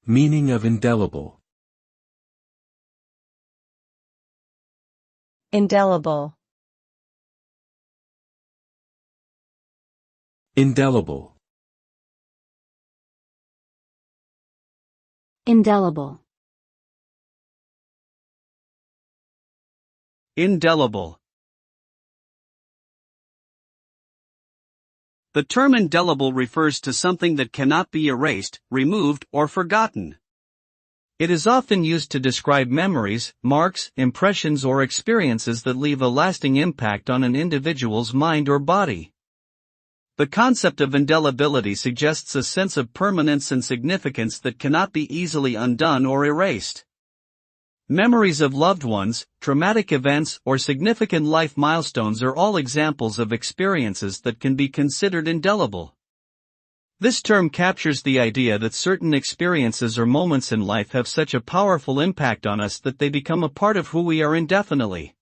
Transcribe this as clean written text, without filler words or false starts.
Meaning of indelible. Indelible. Indelible. Indelible. Indelible. The term indelible refers to something that cannot be erased, removed, or forgotten. It is often used to describe memories, marks, impressions, or experiences that leave a lasting impact on an individual's mind or body. The concept of indelibility suggests a sense of permanence and significance that cannot be easily undone or erased. Memories of loved ones, traumatic events, or significant life milestones are all examples of experiences that can be considered indelible. This term captures the idea that certain experiences or moments in life have such a powerful impact on us that they become a part of who we are indefinitely.